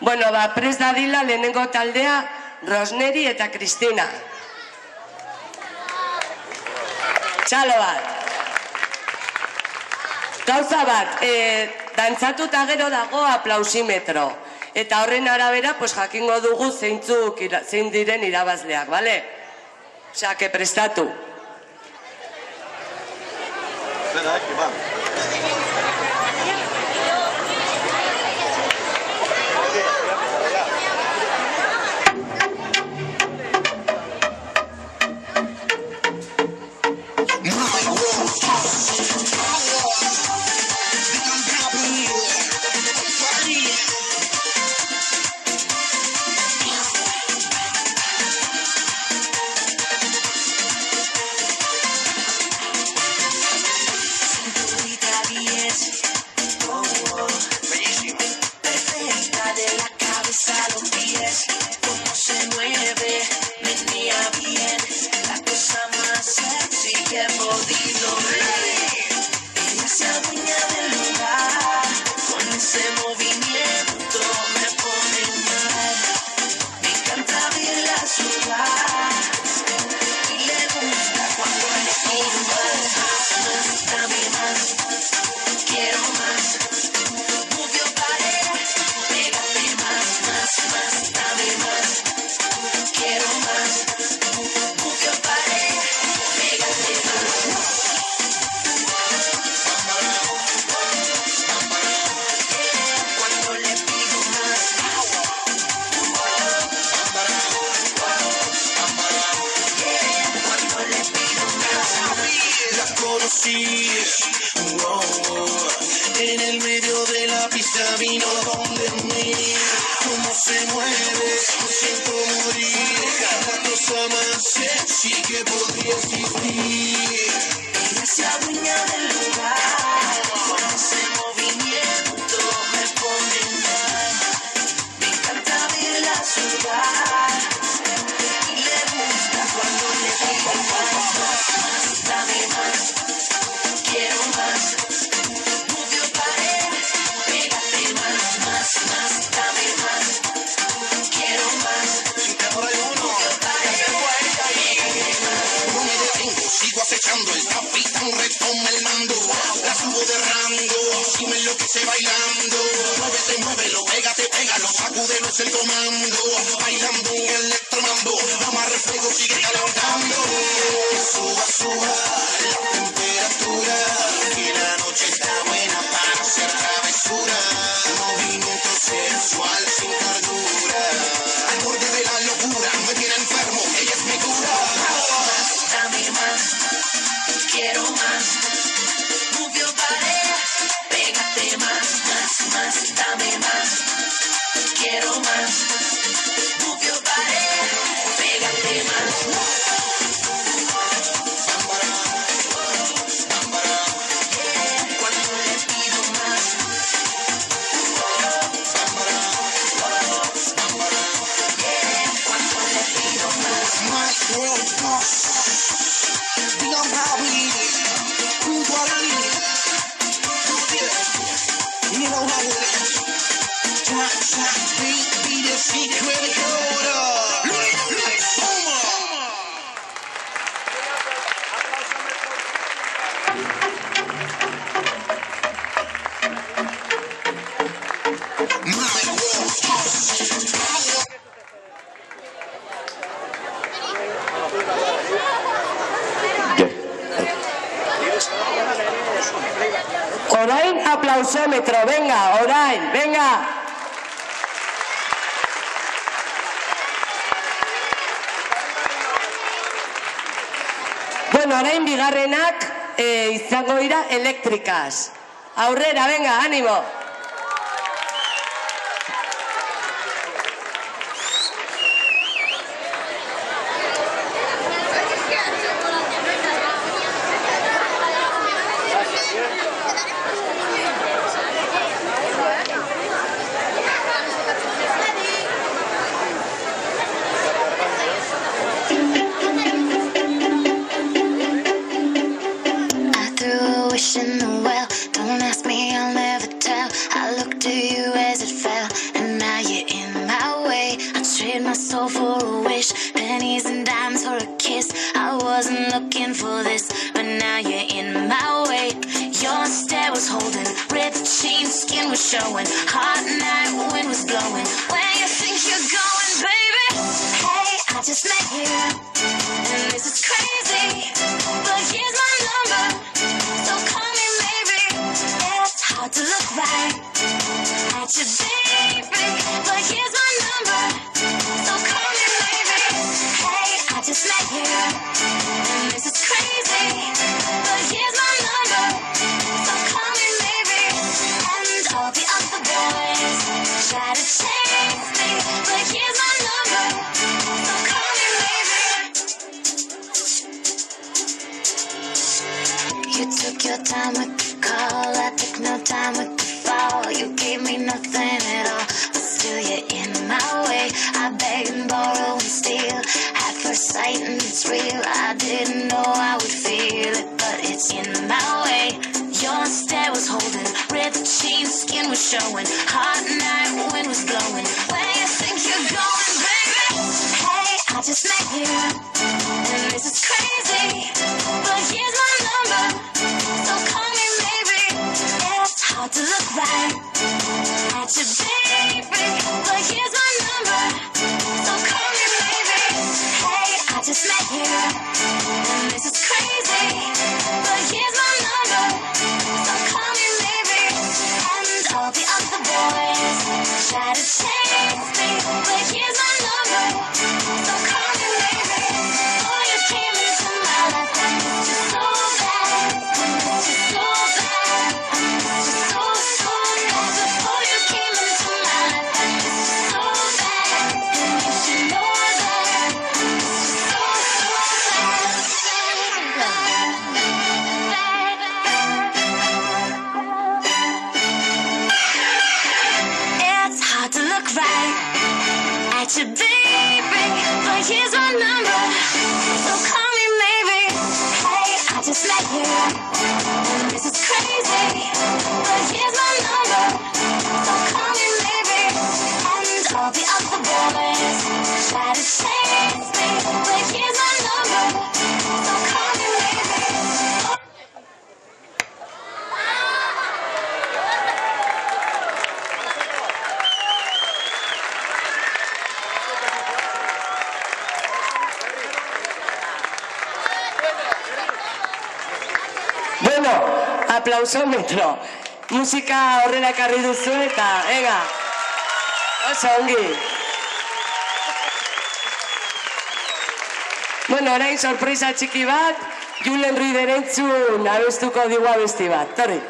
Bueno, prest dadila lehenengo taldea Rosneri eta Kristina. Txalo bat. Gauza bat, dantzatuta gero dago aplausimetro. Eta horren arabera, jakingo dugu zein diren irabazleak, bale? Osea, que prestatu. En el medio de la pista vino donde mí, cómo se mueve, me siento morir, cada cosa más sexy que podría existir. Ella se adueña del lugar, con ese movimiento me pone mal, me encanta verla sudar, y le gusta cuando le digo más, dame más. Quiero más, move your body, pégate más, dame más. Quiero más, move your body, pégate más. No me detengo, sigo acechando, el capitán retoma el mando. La subo de rango, si me enloquece bailando. Muévete, muévelo, pégalo, sacúdelo, es el comando. Bailando un electromando, amarre fuego, sigue calentando. Suba, suba la temperatura, que la noche está buena para hacer travesura. Movimiento sensual sin cordura, al borde de la locura, me tiene enfermo, ella es mi cura. Más, dame más, quiero más. Move your body, pégate más, dame más. Quiero más. Move your body, pégate más. Orain aplausómetro, venga, orain, venga. Bueno, orain bigarrenak izango dira elektrikaz. Aurrera, venga, ánimo. In the well, don't ask me, I'll never tell. soul for a wish, pennies and dimes for a kiss. I wasn't looking for this, but now you're in my way. Your stare was holding, ripped jeans, skin was showing, hot night wind was blowing. Where you think you're going, baby? Hey, I just met you, and this is crazy, but here's my number, so call me maybe. It's hard to look right at you, baby, but here's my number, so call me maybe. Hey, I just met you, and this is crazy, but here's my number, so call me maybe. And all the other boys try to chase me, but here's my number, so call me maybe. You took your time with the call, I took no time with the fall. You gave me nothing at all, but still you're in my way. I beg and borrow and steal at first sight, and it's real. I didn't know I would feel it, but it's in my way. Your stare was holding, ripped jeans, skin was showing, hot night wind was blowing. Where you think you're going, baby? Hey, I just met you, and this is crazy, but here's my number, so call me maybe. It's hard to look right at you, baby, but here's my number, so call me maybe. Hey, I just met you, and this is crazy, but here's my number, so call me maybe. And all the other boys try to chase me, but here's my number, so call me maybe. Before you came into my life, I missed you so bad, I missed you so bad, I missed you so, so bad. Before you came into my life, I missed you so bad, and you should know that. I missed you so, it's hard to look right at you, baby, but here's my number, so call me maybe. Hey, I just met you, and this is crazy, but here's my number, so call me maybe. And all the other boys try to chase me, but here's my number, so call me maybe. Bueno, aplausómetro. Musika horrela ekarri duzu eta, ega, oso ongi. Bueno, orain sorpresa txiki bat, Julen Ruiderentzun abestuko digu abesti bat, torri.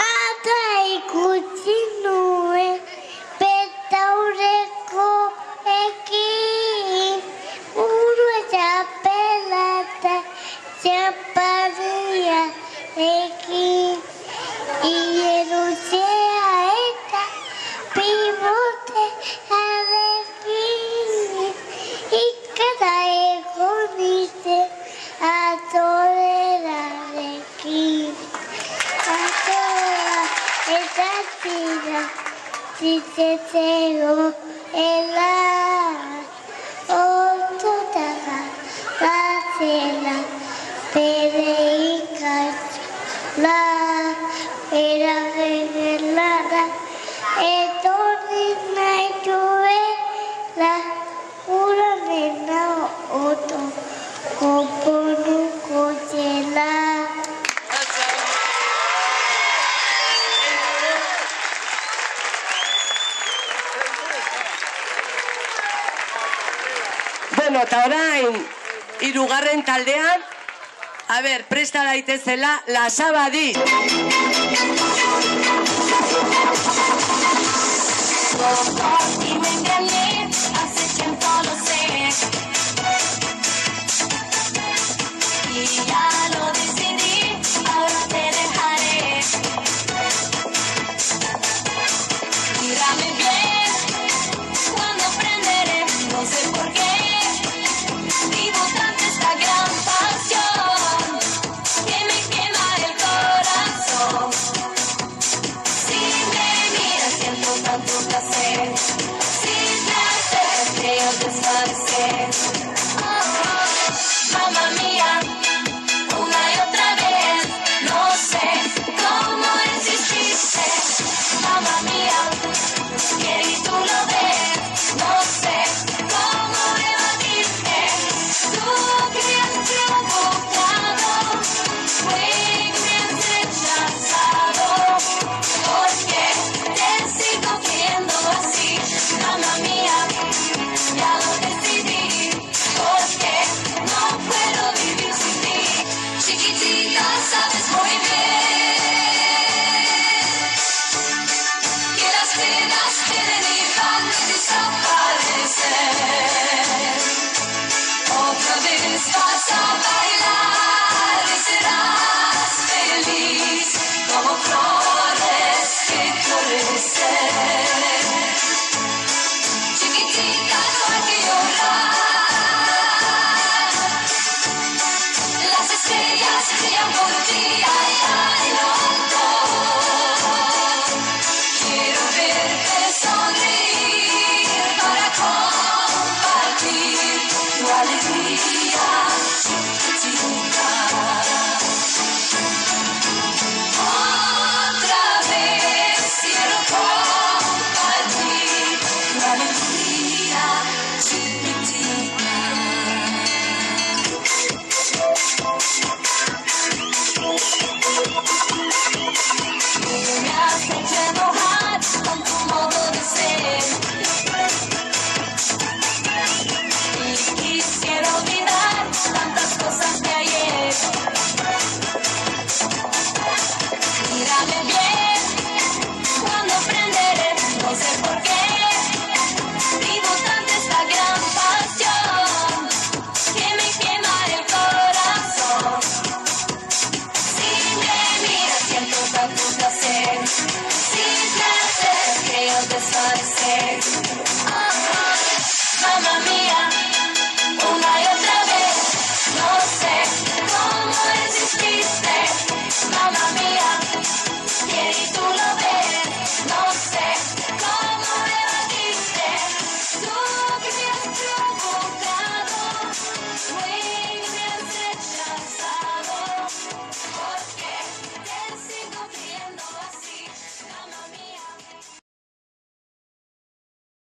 Ata ikusi nuen betaurreko ekin, uru txapela eta txaparria ekin, ieruzea eta pivote arekin, ikara egon nintzen atorerarekin. Atora eta tira, zitzezego elar, ototara batzela, bere ikasla, bera gegelara, etorri nahi duela, uranena oto, konponuko zela. Bueno, eta orain, hirugarren taldean, a ber, presta daitezela, La Sabadí.